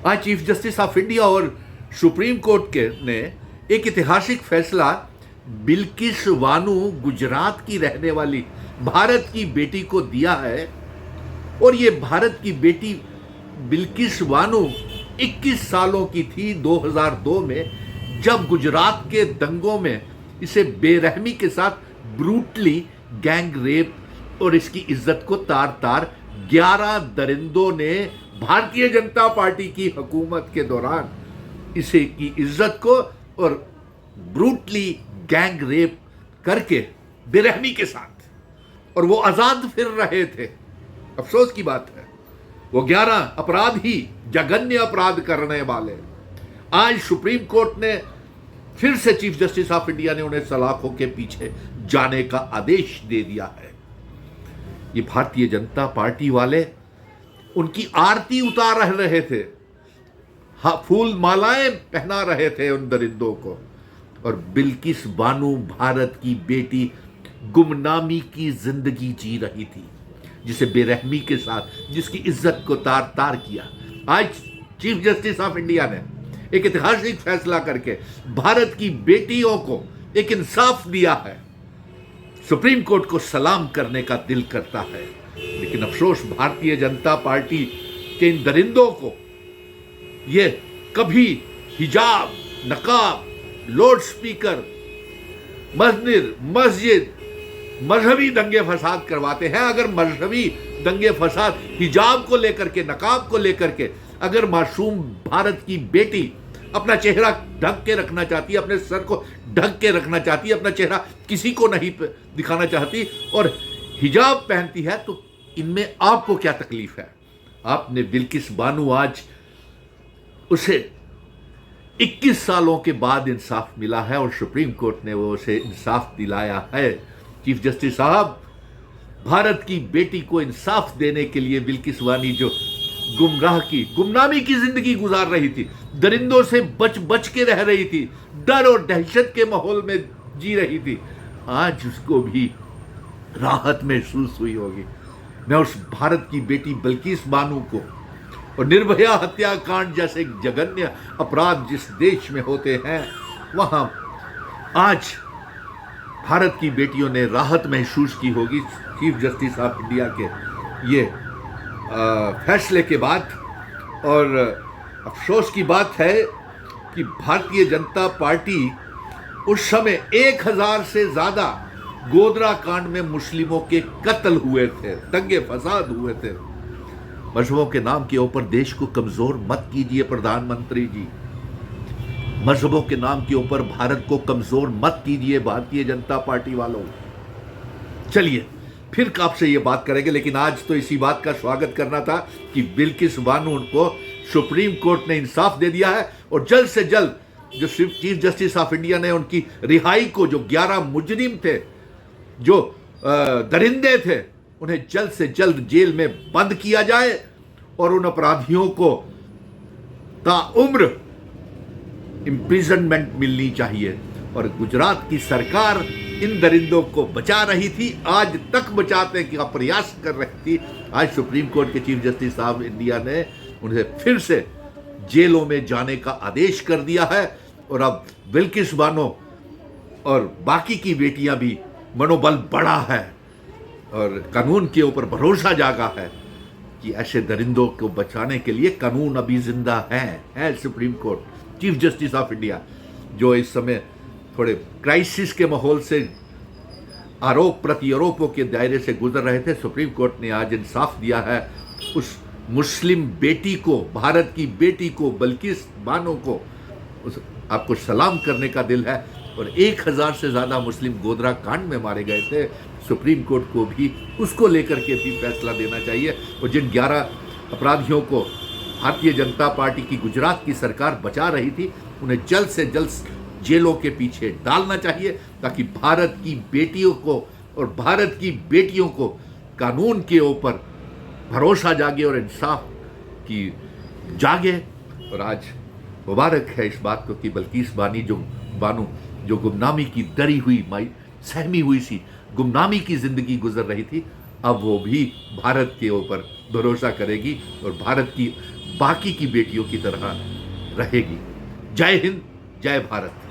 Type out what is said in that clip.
आज chief justice of India और supreme court के ने एक ऐतिहासिक फैसला बिल्किस बानो गुजरात की रहने वाली भारत की बेटी को दिया है। और ये भारत की बेटी बिल्किस बानो 21 सालों की थी 2002 में, जब गुजरात के दंगों में इसे बेरहमी के साथ ब्रूटली गैंग रेप और इसकी इज्जत को तार तार 11 दरिंदों ने भारतीय जनता पार्टी की हुकूमत के दौरान इसे की इज्जत को और ब्रूटली गैंग रेप करके बेरहमी के साथ, और वो आजाद फिर रहे थे। अफसोस की बात है वो 11 अपराधी, जघन्य अपराध करने वाले, आज सुप्रीम कोर्ट ने फिर से चीफ जस्टिस ऑफ इंडिया ने उन्हें सलाखों के पीछे जाने का आदेश दे दिया है। ये भारतीय जनता पार्टी वाले उनकी आरती उतार रहे थे, फूल मालाएं पहना रहे थे उन दरिंदों को, और बिल्किस बानो भारत की बेटी गुमनामी की जिंदगी जी रही थी, जिसे बेरहमी के साथ, जिसकी इज्जत को तार तार किया। आज चीफ जस्टिस ऑफ इंडिया ने एक ऐतिहासिक फैसला करके भारत की बेटियों को एक इंसाफ दिया है। सुप्रीम कोर्ट को सलाम करने का दिल करता है, लेकिन अफसोस भारतीय जनता पार्टी के इन दरिंदों को ये कभी हिजाब, नकाब, लाउड स्पीकर, मस्जिद, मजहबी दंगे फसाद करवाते हैं। अगर मजहबी दंगे फसाद हिजाब को लेकर के, नकाब को लेकर के, अगर मासूम भारत की बेटी अपना चेहरा ढक के रखना चाहती है, अपने सर को ढक के रखना चाहती है, अपना चेहरा किसी को नहीं दिखाना चाहती और हिजाब पहनती है, तो इनमें आपको क्या तकलीफ है? आपने बिल्किस बानो, आज उसे 21 सालों के बाद इंसाफ मिला है और सुप्रीम कोर्ट ने वो उसे इंसाफ दिलाया है। चीफ जस्टिस साहब, भारत की बेटी को इंसाफ देने के लिए बिल्किस बानो जो गुमनामी की जिंदगी गुजार रही थी, दरिंदों से बच बच के रह रही थी, डर और दहशत के माहौल में जी रही थी, आज उसको भी राहत महसूस हुई होगी। मैं उस भारत की बेटी बिल्किस बानो को, और निर्भया हत्याकांड जैसे जघन्य अपराध जिस देश में होते हैं, वहां आज भारत की बेटियों ने राहत महसूस की होगी चीफ जस्टिस ऑफ इंडिया के ये फैसले के बाद। और अफसोस की बात है कि भारतीय जनता पार्टी उस समय 1000 से ज्यादा गोधरा कांड में मुस्लिमों के कत्ल हुए थे, दंगे फसाद हुए थे। मजहबों के नाम के ऊपर देश को कमजोर मत कीजिए प्रधानमंत्री जी, मजहबों के नाम के ऊपर भारत को कमजोर मत कीजिए भारतीय जनता पार्टी वालों। चलिए फिर आपसे ये बात करेंगे, लेकिन आज तो इसी बात का स्वागत करना था कि बिल्किस बानो को सुप्रीम कोर्ट ने इंसाफ दे दिया है और जल्द से जल्द जो चीफ जस्टिस ऑफ इंडिया ने उनकी रिहाई को, जो 11 मुजरिम थे, जो दरिंदे थे, उन्हें जल्द से जल्द जेल में बंद किया जाए और उन अपराधियों को ताउम्र इम्प्रिजनमेंट मिलनी चाहिए। और गुजरात की सरकार इन दरिंदों को बचा रही थी, आज तक बचाने का प्रयास कर रही थी। आज सुप्रीम कोर्ट के चीफ जस्टिस ऑफ इंडिया ने उन्हें फिर से जेलों में जाने का आदेश कर दिया है और अब बिल्किस बानो और बाकी की बेटियां भी मनोबल बढ़ा है और कानून के ऊपर भरोसा जागा है कि ऐसे दरिंदों को बचाने के लिए कानून अभी जिंदा है supreme court. Chief justice of India जो इस समय थोड़े क्राइसिस के माहौल से, आरोप प्रत्यारोपों के दायरे से गुजर रहे थे, सुप्रीम कोर्ट ने आज इंसाफ दिया है उस मुस्लिम बेटी को, भारत की बेटी को, बिल्किस बानो को। आपको सलाम करने का दिल है। और 1000 से ज्यादा मुस्लिम गोधरा कांड में मारे गए थे, सुप्रीम कोर्ट को भी उसको लेकर के भी फैसला देना चाहिए। और जिन 11 अपराधियों को भारतीय जनता पार्टी की गुजरात की सरकार बचा रही थी, उन्हें जल्द से जल्द जेलों के पीछे डालना चाहिए, ताकि भारत की बेटियों को और भारत की बेटियों को कानून के ऊपर भरोसा जागे और इंसाफ की जागे। और आज मुबारक है इस बात को कि बिल्किस बानो जो गुमनामी की डरी हुई, सहमी हुई सी गुमनामी की जिंदगी गुजर रही थी, अब वो भी भारत के ऊपर भरोसा करेगी और भारत की बाकी की बेटियों की तरह रहेगी। जय हिंद, जय भारत।